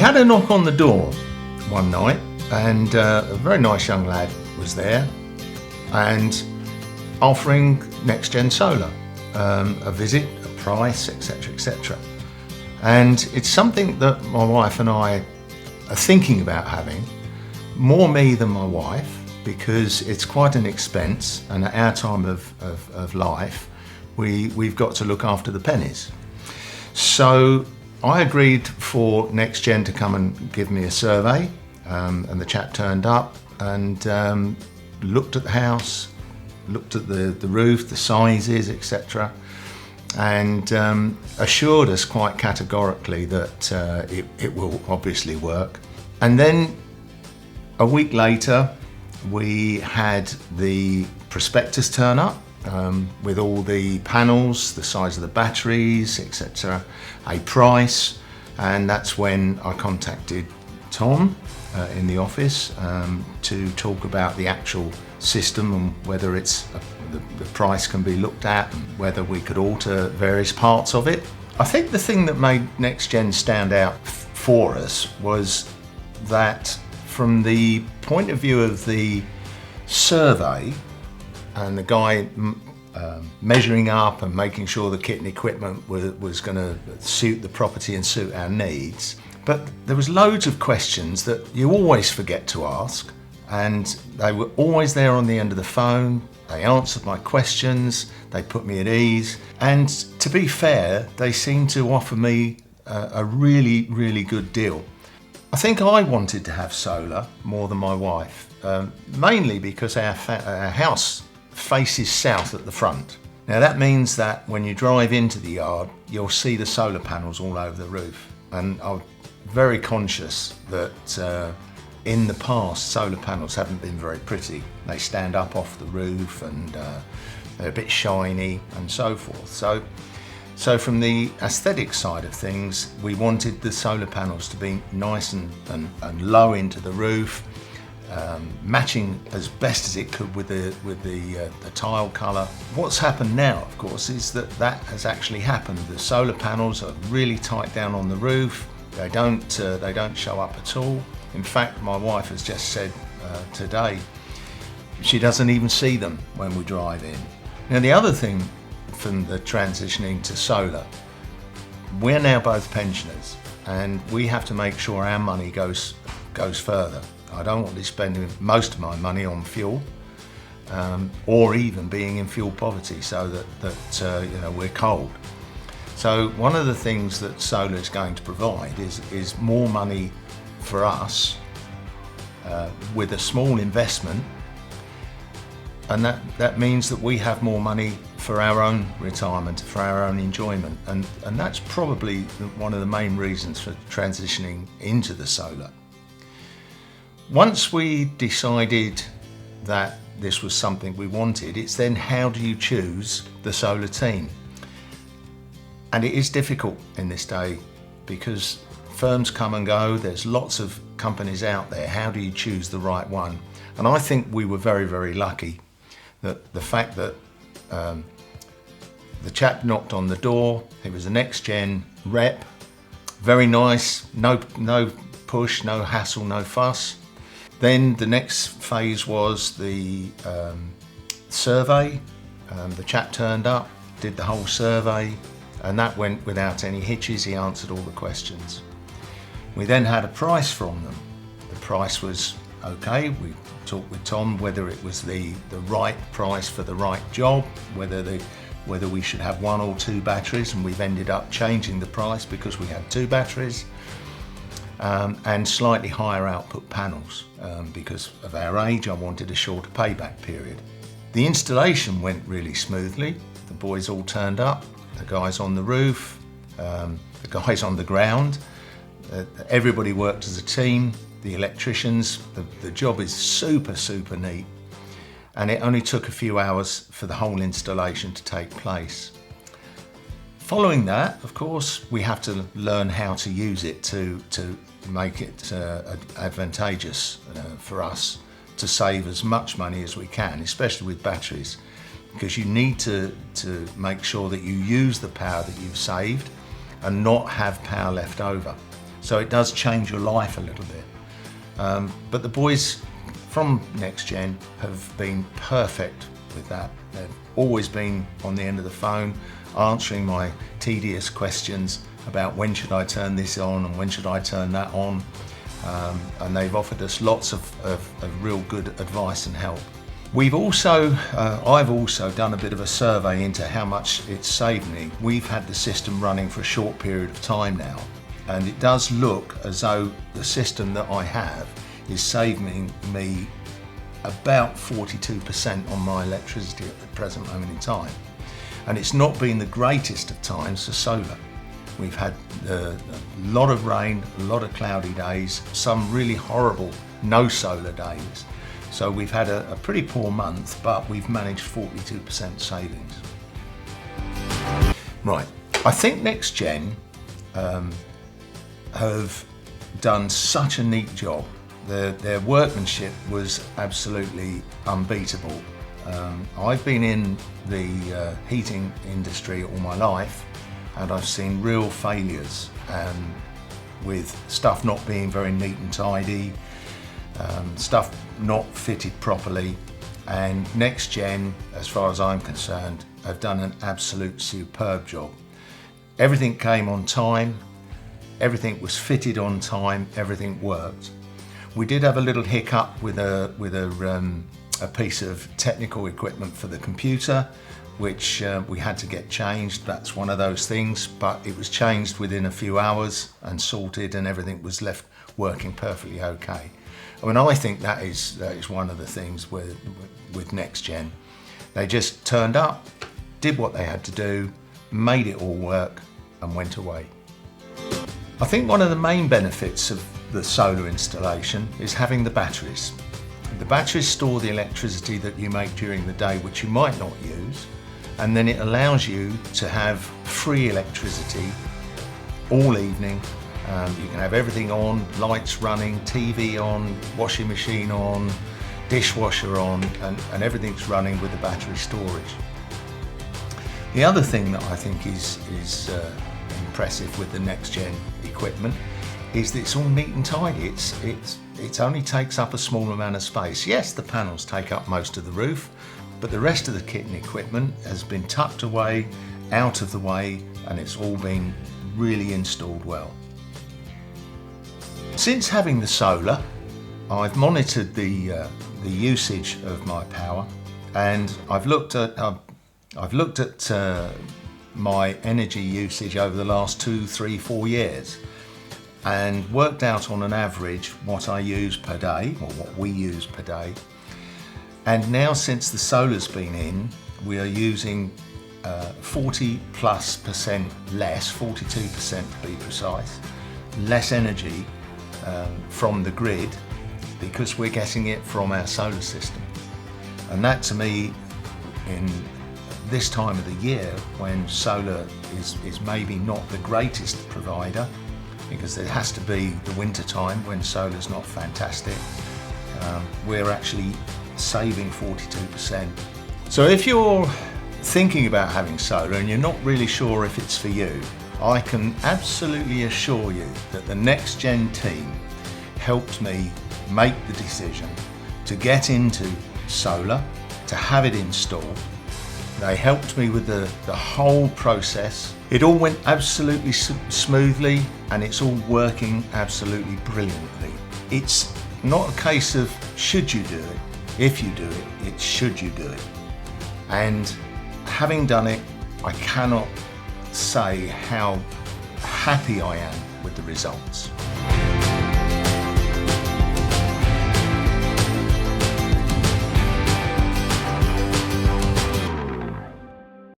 had a knock on the door one night, and a very nice young lad was there and offering NXGEN Solar a visit, a price, etc, etc. And it's something that my wife and I are thinking about having, more me than my wife, because it's quite an expense, and at our time of life we've got to look after the pennies. So I agreed for NXGEN to come and give me a survey, and the chap turned up and looked at the house, looked at the roof, the sizes, etc, and assured us quite categorically that it will obviously work. And then a week later we had the prospectus turn up with all the panels, the size of the batteries, etc, a price, and that's when I contacted Tom in the office to talk about the actual system and whether the price can be looked at and whether we could alter various parts of it. I think the thing that made NXGEN stand out for us was that from the point of view of the survey and the guy measuring up and making sure the kit and equipment was going to suit the property and suit our needs, but there was loads of questions that you always forget to ask, and they were always there on the end of the phone. They answered my questions, they put me at ease, and to be fair, they seemed to offer me a really, really good deal. I think I wanted to have solar more than my wife, mainly because our house faces south at the front. Now that means that when you drive into the yard, you'll see the solar panels all over the roof. And I'm very conscious that in the past, solar panels haven't been very pretty. They stand up off the roof and they're a bit shiny and so forth. So from the aesthetic side of things, we wanted the solar panels to be nice and low into the roof, matching as best as it could with the tile colour. What's happened now, of course, is that has actually happened. The solar panels are really tight down on the roof. They don't show up at all. In fact, my wife has just said today she doesn't even see them when we drive in. Now the other thing from the transitioning to solar, we're now both pensioners and we have to make sure our money goes further. I don't want to be spending most of my money on fuel or even being in fuel poverty, so that you know, we're cold. So one of the things that solar is going to provide is more money for us with a small investment, and that means that we have more money for our own retirement, for our own enjoyment, and that's probably one of the main reasons for transitioning into the solar. Once we decided that this was something we wanted, it's then how do you choose the solar team? And it is difficult in this day because firms come and go, there's lots of companies out there. How do you choose the right one? And I think we were very, very lucky that the fact that the chap knocked on the door, he was an NXGEN rep, very nice, no push, no hassle, no fuss. Then the next phase was the survey. The chap turned up, did the whole survey, and that went without any hitches. He answered all the questions. We then had a price from them. The price was okay. We talked with Tom whether it was the right price for the right job, whether we should have 1 or 2 batteries, and we've ended up changing the price because we had 2 batteries. And slightly higher output panels. Because of our age, I wanted a shorter payback period. The installation went really smoothly. The boys all turned up, the guys on the roof, the guys on the ground. Everybody worked as a team, the electricians. The job is super, super neat. And it only took a few hours for the whole installation to take place. Following that, of course, we have to learn how to use it to make it advantageous for us to save as much money as we can, especially with batteries, because you need to make sure that you use the power that you've saved and not have power left over. So it does change your life a little bit. But the boys from NXGEN have been perfect with that. They've always been on the end of the phone answering my tedious questions about when should I turn this on and when should I turn that on. And they've offered us lots of real good advice and help. I've also done a bit of a survey into how much it's saved me. We've had the system running for a short period of time now, and it does look as though the system that I have is saving me about 42% on my electricity at the present moment in time. And it's not been the greatest of times for solar. We've had a lot of rain, a lot of cloudy days, some really horrible no solar days. So we've had a pretty poor month, but we've managed 42% savings. Right, I think NXGEN have done such a neat job. Their workmanship was absolutely unbeatable. I've been in the heating industry all my life, and I've seen real failures with stuff not being very neat and tidy, stuff not fitted properly, and NXGEN, as far as I'm concerned, have done an absolute superb job. Everything came on time, everything was fitted on time, everything worked. We did have a little hiccup with a piece of technical equipment for the computer, which we had to get changed. That's one of those things, but it was changed within a few hours and sorted, and everything was left working perfectly okay. I mean, I think that is one of the things with NXGEN. They just turned up, did what they had to do, made it all work, and went away. I think one of the main benefits of the solar installation is having the batteries. The batteries store the electricity that you make during the day, which you might not use, and then it allows you to have free electricity all evening. You can have everything on, lights running, TV on, washing machine on, dishwasher on, and everything's running with the battery storage. The other thing that I think is impressive with the NXGEN equipment is that it's all neat and tidy. It only takes up a small amount of space. Yes, the panels take up most of the roof, but the rest of the kit and equipment has been tucked away, out of the way, and it's all been really installed well. Since having the solar, I've monitored the usage of my power, and I've looked at my energy usage over the last 2, 3, 4 years, and worked out on an average what I use per day, or what we use per day. And now, since the solar's been in, we are using 40+% less, 42% to be precise, less energy from the grid, because we're getting it from our solar system. And that, to me, in this time of the year when solar is maybe not the greatest provider, because there has to be the winter time when solar's not fantastic, we're actually saving 42%. So if you're thinking about having solar and you're not really sure if it's for you, I can absolutely assure you that the NXGEN team helped me make the decision to get into solar, to have it installed. They helped me with the whole process. It all went absolutely smoothly, and it's all working absolutely brilliantly. It's not a case of should you do it. If you do it, it's should you do it. And having done it, I cannot say how happy I am with the results.